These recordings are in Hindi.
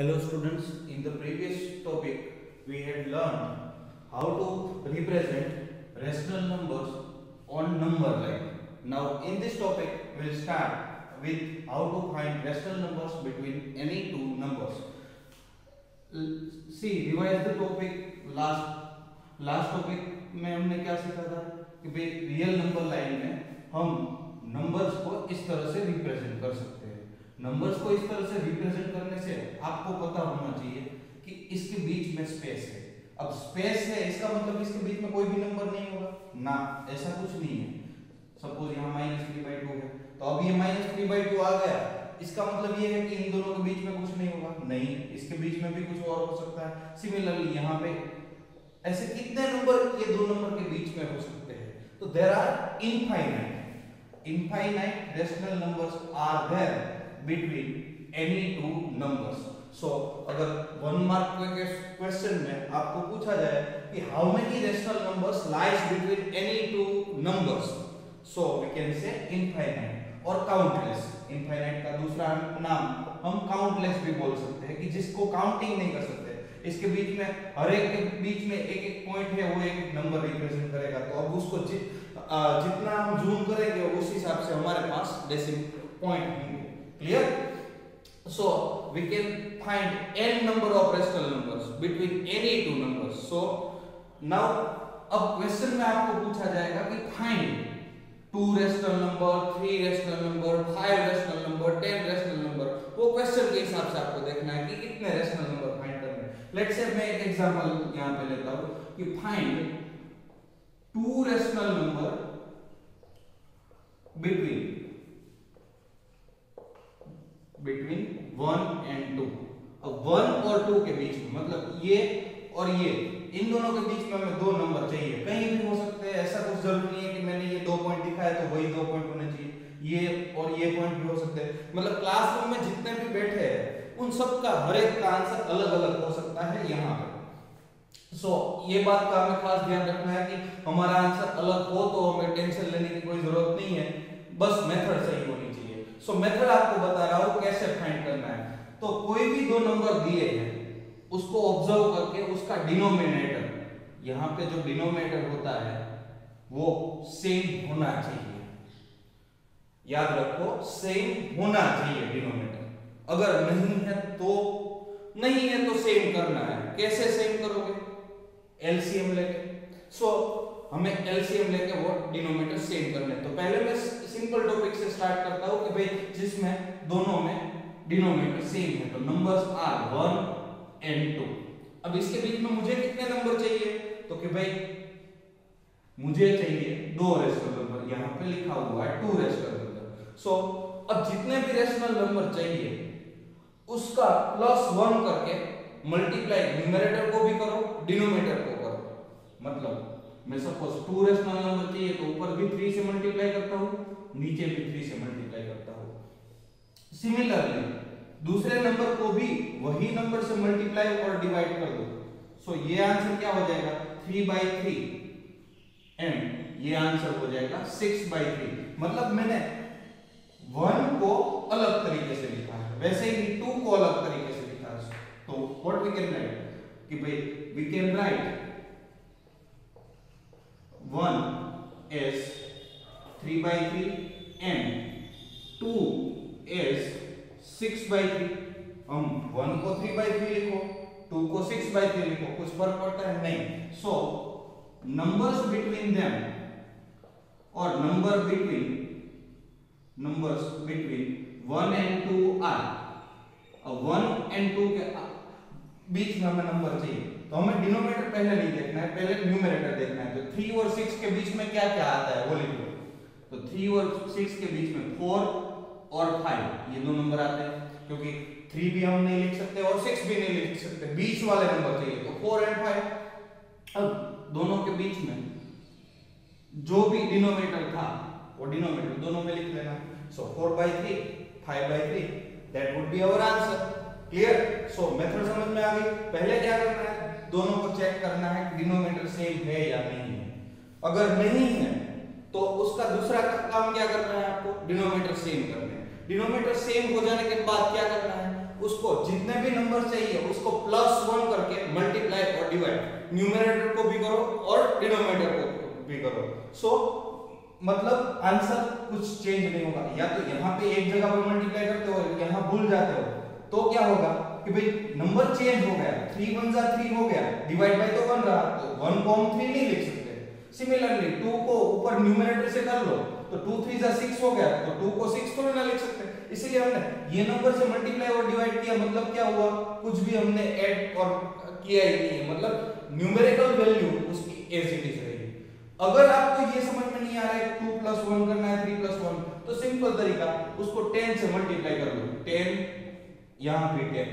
Hello students, in the previous topic we had learned how to represent rational numbers on number line. Now in this topic we will start with how to find rational numbers between any two numbers. See, revise the topic. last topic में हमने क्या सीखा था कि भाई रियल नंबर लाइन में हम नंबर्स को इस तरह से रिप्रेजेंट कर सकते हैं। नंबर्स को इस तरह से रिप्रेजेंट करने से आपको पता होना चाहिए कि इसके बीच में स्पेस है। अब स्पेस है इसका मतलब इसके बीच में कोई भी नंबर नहीं होगा ना, ऐसा कुछ नहीं है। सपोज यहाँ -3/2 है तो अब ये -3/2 आ गया, इसका मतलब ये है कि इन दोनों के बीच में कुछ नहीं होगा, नहीं, इसके बीच में भी कुछ और हो सकता है। सिमिलरली यहाँ पे ऐसे कितने नंबर ये दो नंबर के बीच में हो सकते हैं? तो there are infinite rational numbers are there between any two numbers. So अगर 1 मार्क के क्वेश्चन में आपको पूछा जाए कि how many rational numbers lies between any two numbers, so we can say infinite और काउंटलेस। इनफाइनाइट का दूसरा नाम हम काउंटलेस भी बोल सकते हैं कि जिसको काउंटिंग नहीं कर सकते। इसके बीच में हर एक के बीच में एक एक पॉइंट है, वो एक एक नंबर रिप्रेजेंट करेगा। तो अब उसको जितना हम जूम करेंगे उस हिसाब से हमारे पास डेसिमल पॉइंट होंगे। Clear? So we can find n number of rational numbers between any two numbers. So now अब क्वेश्चन में आपको पूछा जाएगा कि find 2 rational number, 3 rational number, 5 rational number, 10 rational number. वो क्वेश्चन के हिसाब से आपको देखना है कि कितने रेशनल नंबर फाइंड करने हैं। लेट्स से मैं एक एग्जांपल यहां पे लेता हूं कि find 2 rational number between 1 and 2। अब 1 और 2 के बीच में, मतलब ये और ये, इन दोनों के बीच में हमें दो नंबर चाहिए। कहीं भी हो सकते हैं, ऐसा कुछ जरूरी नहीं है कि मैंने ये 2 पॉइंट दिखाया तो वही 2 पॉइंट होने चाहिए। ये और ये पॉइंट भी हो सकते हैं। मतलब क्लासरूम में जितने भी बैठे हैं उन सब का हर एक का आंसर अलग अलग हो सकता है यहाँ पे। सो ये बात का हमें खास ध्यान रखना है कि हमारा आंसर अलग हो तो हमें टेंशन लेने की कोई जरूरत नहीं है, बस मेथड सही होनी चाहिए। सो मेथड आपको बता रहा हूं कैसे फाइंड करना है। तो कोई भी दो नंबर दिए हैं उसको ऑब्जर्व करके उसका डिनोमिनेटर, यहां पे जो डिनोमिनेटर होता है वो सेम होना चाहिए। याद रखो, सेम होना चाहिए डिनोमिनेटर। अगर नहीं है तो सेम करना है। कैसे सेम करोगे? एलसीएम लेके। सो हमें एलसीएम लेके वो डिनोमिनेटर सेम करने। तो पहले मैं सिंपल टॉपिक से स्टार्ट करता हूं कि भाई जिसमें दोनों में डिनोमिनेटर सेम है। तो नंबर्स आर 1 and 2। अब इसके बीच में मुझे कितने नंबर चाहिए? तो कि भाई मुझे चाहिए 2 रेशनल नंबर। यहां पे लिखा हुआ है 2 रेशनल नंबर। सो अब जितने भी रेशनल नंबर चाहिए उसका +1 करके मल्टीप्लाई न्यूमरेटर को भी करो, डिनोमिनेटर को करो। मतलब मैं सपोज 2 रेशनल नंबर चाहिए तो ऊपर भी 3 से मल्टीप्लाई करता हूं, नीचे भी 3 से मल्टीप्लाई करता हूं। सिमिलरली दूसरे नंबर को भी वही नंबर से मल्टीप्लाई और डिवाइड कर दो। सो ये आंसर क्या हो जाएगा? 3/3 एंड ये आंसर हो जाएगा 6/3। मतलब मैंने 1 को अलग तरीके से लिखा है, वैसे ही 2 को अलग तरीके से लिखा है। तो व्हाट वी कैन राइट कि भाई we can right 1 is 3/3 and 2 is 6/3। हम 1 को 3/3 लिखो, 2 को 6/3 लिखो, कुछ फर्क पड़ता है? नहीं। सो नंबर्स बिटवीन देम और नंबर्स बिटवीन 1 and 2 आर। अब 1 and 2 के बीच में हमें नंबर चाहिए तो हमें डिनोमिनेटर पहले नहीं देखना है, पहले न्यूमरेटर देखना है। तो 3 और 6 के बीच में क्या क्या आता है वो लिख लो। तो 3 और 6 के बीच में 4 और 5 ये दो नंबर आते हैं, क्योंकि 3 भी हम नहीं लिख सकते और 6 भी नहीं लिख सकते, बीच वाले नंबर चाहिए। तो 4 और 5। अब दोनों के बीच में जो भी डिनोमिनेटर था वो डिनोमिनेटर दोनों में लिख लेना। So 4/3 5/3 that would be our answer. Clear? So method समझ में आ गई। पहले क्या करना है? दोनों को चेक करना है डिनोमिनेटर सेम है या नहीं है। अगर नहीं है तो उसका दूसरा काम क्या करना है? आपको डिनोमिनेटर सेम करना है। डिनोमिनेटर सेम हो जाने के बाद क्या करना है? उसको जितने भी नंबर नंबर चाहिए उसको +1 करके मल्टीप्लाई और डिवाइड, न्यूमरेटर को भी करो और डिनोमिनेटर को भी करो। सो मतलब आंसर कुछ चेंज नहीं होगा। या तो यहाँ पे एक जगह पर मल्टीप्लाई करते हो, यहाँ भूल जाते हो, तो क्या होगा कि भाई नंबर चेंज हो गया, 3 1 जा 3 हो गया, डिवाइड बाय तो 1 रहा, तो 1 को हम 3 नहीं लिख सकते। सिमिलरली 2 को ऊपर न्यूमरेटर से कर लो तो 2 3 जा 6 हो गया, तो 2 को 6 थोड़ी ना लिख सकते। इसीलिए हमने ये नंबर से मल्टीप्लाई और डिवाइड किया, मतलब क्या हुआ, कुछ भी हमने ऐड और किया ही नहीं है, मतलब न्यूमेरिकल वैल्यू उसकी एज इट इज रहेगी। अगर आपको ये समझ में नहीं आ रहा है 2 + 1 करना है 3 + 1, तो सिंपल तरीका, उसको 10 से मल्टीप्लाई कर लो, 10 यहाँ भी 10।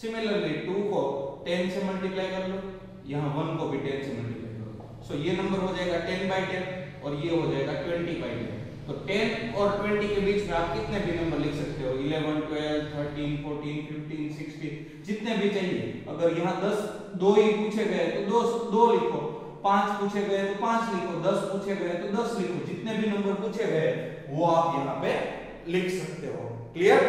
सिमिलरली 2 को 10 से मल्टीप्लाई कर लो, यहाँ 1 को भी 10 से मल्टीप्लाई कर लो। सो ये नंबर हो जाएगा 10/10 और ये हो जाएगा 20/10। तो 10 और 20 के बीच में आप कितने भी नंबर लिख सकते हो, 11 12 13 14 15 16 जितने भी चाहिए। अगर यहाँ 10 2 ही पूछे गए तो 2 लिखो, 5 पूछे गए तो 5 लिखो, 10 पूछे गए तो 10 लिखो, जितने भी नंबर पूछे गए वो आप यहाँ पे लिख सकते हो। Clear?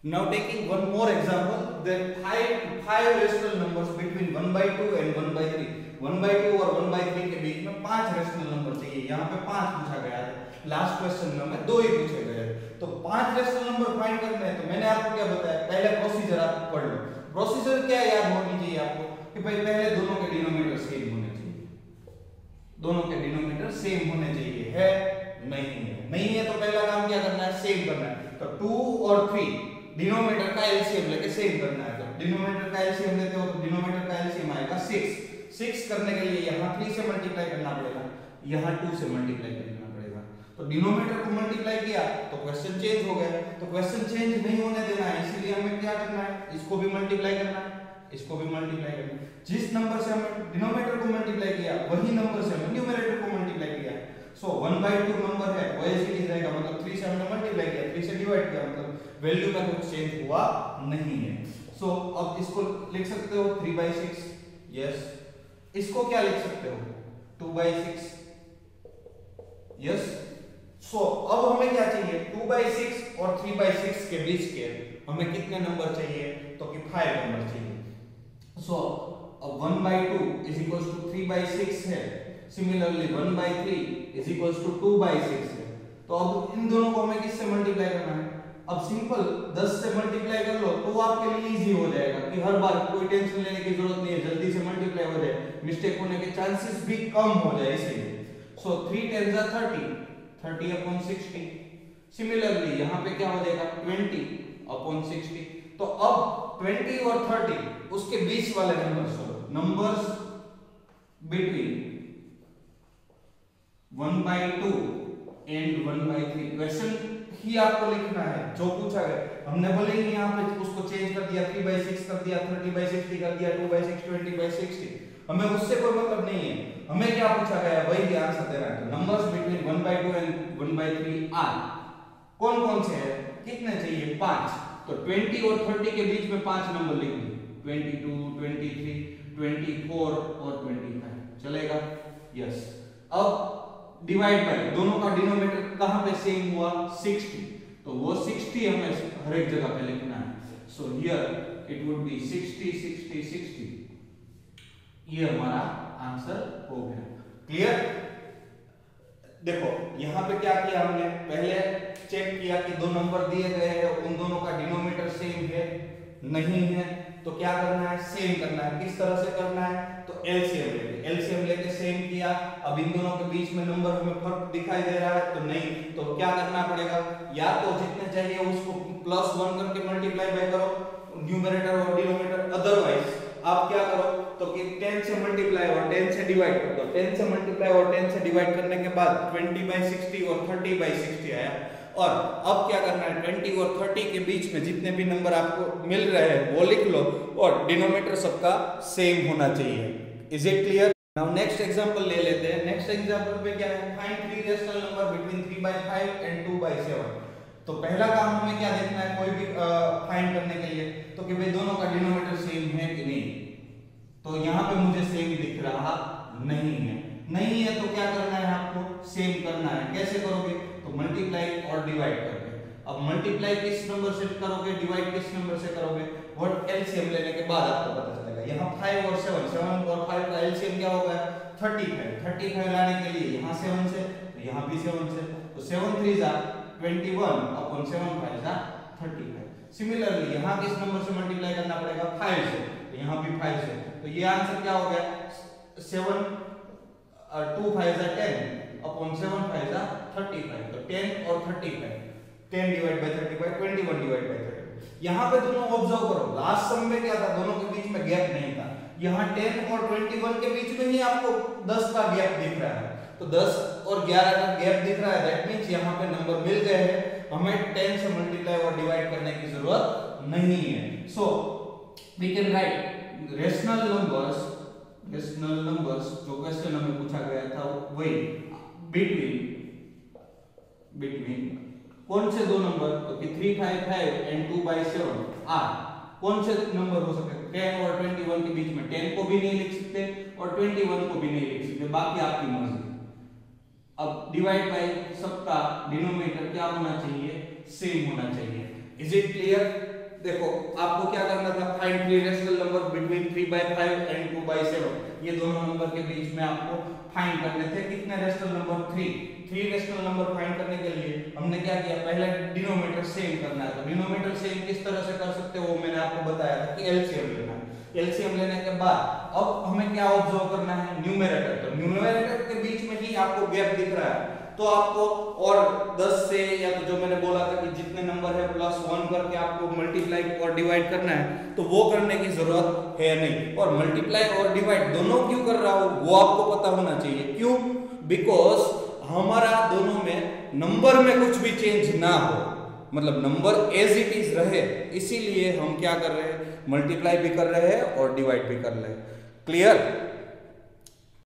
Now taking one more example, there are five rational numbers between 1/2 and 1/3. 1/2 और 1/3 के बीच में 5 रेशनल नंबर चाहिए। यहाँ पे 5 पूछा गया है, लास्ट क्वेश्चन में हमें 2 ही पूछे गए, तो 5 रेशनल नंबर फाइंड करने हैं। तो मैंने आपको क्या बताया, पहले प्रोसीजर आप पढ़ लो। प्रोसीजर क्या याद होनी चाहिए आपको कि भाई पहले दोनों के डिनोमिनेटर सेम होने चाहिए, दोनों के डिनोमिनेटर सेम होने चाहिए। है नहीं है, नहीं है तो पहला काम क्या करना है, सेम करना है। तो 2 और 3 डिनोमिनेटर का एलसीएम लेके सेम करना है। तो डिनोमिनेटर का एलसीएम लेते हो तो डिनोमिनेटर का एलसीएम आएगा 6। 6 करने के लिए यहाँ 3 से मल्टीप्लाई करना पड़ेगा, यहाँ 2 से मल्टीप्लाई करना पड़ेगा। तो डिनोमिनेटर को मल्टीप्लाई किया तो क्वेश्चन चेंज हो गया। तो क्वेश्चन चेंज नहीं होने देना है, इसीलिए हमें क्या करना है, इसको भी मल्टीप्लाई करना है, इसको भी मल्टीप्लाई करना है। जिस नंबर से हमने डिनोमिनेटर को मल्टीप्लाई किया वही नंबर से हमने न्यूमरेटर को मल्टीप्लाई किया। सो 1/2 नंबर है वो ऐसे ही रहेगा, मतलब 3 से हमने मल्टीप्लाई किया, 3 से डिवाइड किया, मतलब वैल्यू में कुछ चेंज हुआ नहीं है। सो अब इसको लिख सकते हो 3/6। यस, इसको क्या लिख सकते हो 2/6। यस, सो अब हमें क्या चाहिए, 2/6 और 3/6 के बीच के हमें कितने नंबर चाहिए, तो कि 5 नंबर चाहिए। सो अब 1/2 = 3/6 है, सिमिलरली 1/3 = 2/6 है। तो अब इन दोनों को हमें किससे मल्टीप्लाई करना है। अब सिंपल 10 से मल्टीप्लाई कर लो तो आपके लिए इजी हो जाएगा कि हर बार कोई टेंशन लेने की जरूरत नहीं है, जल्दी से मल्टीप्लाई हो जाए, मिस्टेक होने के चांसेस भी कम हो जाए इसलिए। सो 3 10 जा 30, 30/60। सिमिलरली यहाँ पे क्या हो जाएगा 20/60। तो अब 20 और 30 उसके बीच वाले नंबर्स बिटवीन 1/2 एंड 1/3 क्वेश्चन ही आपको लिखना है जो पूछा गया। हमने बोले कि यहाँ पे उसको चेंज कर दिया, 3/6 कर दिया, 30/60 कर दिया, 2/6 20/60, हमें उससे कोई मतलब नहीं है। हमें क्या पूछा गया वही आंसर देना है। नंबर्स बिटवीन 1/2 एंड 1/3 आर कौन कौन से हैं, कितने चाहिए 5। तो 20 और 30 के बीच में 5 नंबर लिख दो, 22 23 24 और 25 चलेगा। यस, अब डिवाइड बाय दोनों का डिनोमिनेटर कहां पे सेम हुआ 60, तो वो 60 हमें हर एक जगह पे लिखना है। So here it would be 60 60 60। ये हमारा आंसर हो गया। क्लियर? देखो यहां पे क्या किया हमने, पहले चेक किया कि दो नंबर दिए गए हैं, उन दोनों का डिनोमिनेटर सेम है नहीं है, तो क्या करना है, सेम करना है। किस तरह से करना है, तो एलसीएम लेके सेम किया। अब इन दोनों के बीच में नंबर हमें फर्क दिखाई दे रहा है तो नहीं, तो क्या करना पड़ेगा, या तो जितने चाहिए उसको +1 करके मल्टीप्लाई बाय करो न्यूमरेटर और डिनोमिनेटर, अदरवाइज आप क्या करो तो कि 10 से मल्टीप्लाई और 10 से डिवाइड कर दो। 10 से मल्टीप्लाई और 10 से डिवाइड करने के बाद 20/60 और 30/60 आया। और अब क्या करना है, 20 और 30 के बीच में जितने भी नंबर आपको मिल रहे हैं वो लिख लो और डिनोमिनेटर सबका सेम होना चाहिए। Is it clear? Now next example ले लेते हैं। नेक्स्ट एग्जांपल पे क्या है, find 3 rational number between 3/5 and 2/7। तो पहला काम हमें क्या देखना है, कोई भी फाइंड करने के लिए, तो कि भाई दोनों का डिनोमिनेटर सेम है कि नहीं। तो यहाँ पे मुझे सेम दिख रहा नहीं है, नहीं है तो क्या करना है आपको, सेम करना है। कैसे करोगे, तो मल्टीप्लाई और डिवाइड करके। अब मल्टीप्लाई किस नंबर से करोगे, डिवाइड किस नंबर से करोगे, वो एलसीएम लेने के बाद आपको पता चलेगा। यहाँ 5 और 7, 7 और 5 का एलसीएम क्या होगा 35, 35 लाने के लिए यहाँ 7 से, तो यहाँ भी 7 से, तो 7 3 जा 21 अपॉन 7 5 जा 35। सिमिलरली यहाँ किस नंबर से मल्टीप्लाई करना पड़ेगा 5 से, तो यहाँ भी 5 से, तो ये आंसर क्या हो गया 7 2 5 जा 10 अपॉन 7 5 जा 35, तो 10 और 35, 10 डिवाइड बाय 35 21 डिवाइड बाय 30। यहाँ पे दोनों ऑब्जर्व करो, लास्ट सम में क्या था, दोनों के बीच में गैप नहीं था, यहाँ 10 और 21 के बीच में ही आपको 10 का गैप दिख रहा है, तो 10 और 11 का गैप दिख रहा है, दैट मींस यहाँ पे नंबर मिल गए हैं, हमें 10 से मल्टीप्लाई और डिवाइड करने की जरूरत नहीं है। So we can write rational numbers जो क्वेश्चन हमें पूछा गया था वही बिटवीन कौन से दो नंबर, तो कि 3 5 5 एंड 2 by 7 आर कौन से नंबर हो सकते हैं 10 और 21 के बीच में, 10 को भी नहीं लिख सकते और 21 को भी नहीं लिख सकते, बाकी आपकी मर्जी। अब डिवाइड बाय सबका डिनोमिनेटर क्या होना चाहिए, सेम होना चाहिए। Is it clear? देखो आपको क्या करना था, find three rational number between 3 by 5 and 2 by 7, ये दोनों नंबर के बीच में आपको फाइंड करने थे। कितने rational number 3 rational number find करने के लिए हमने क्या किया, पहले डिनोमिनेटर सेम करना है। तो डिनोमिनेटर सेम किस तरह से कर सकते हो वो मैंने आपको बताया था कि एलसीएम लेना है। एलसीएम लेने के बाद अब हमें क्या ऑब्जर्व करना है, न्यूमरेटर, तो न्यूमरेटर के बीच में ही आपको गैप दिख रहा है, तो आपको और 10 से या तो जो मैंने बोला था कि जितने नंबर है +1 करके आपको मल्टीप्लाई और डिवाइड करना है, तो वो करने की जरूरत है नहीं। और मल्टीप्लाई और डिवाइड दोनों क्यों कर रहा हूं वो आपको पता होना चाहिए, क्यों, बिकॉज हमारा दोनों में नंबर में कुछ भी चेंज ना हो, मतलब नंबर एज इट इज रहे, इसीलिए हम क्या कर रहे हैं, मल्टीप्लाई भी कर रहे हैं और डिवाइड भी कर रहे हैं। क्लियर?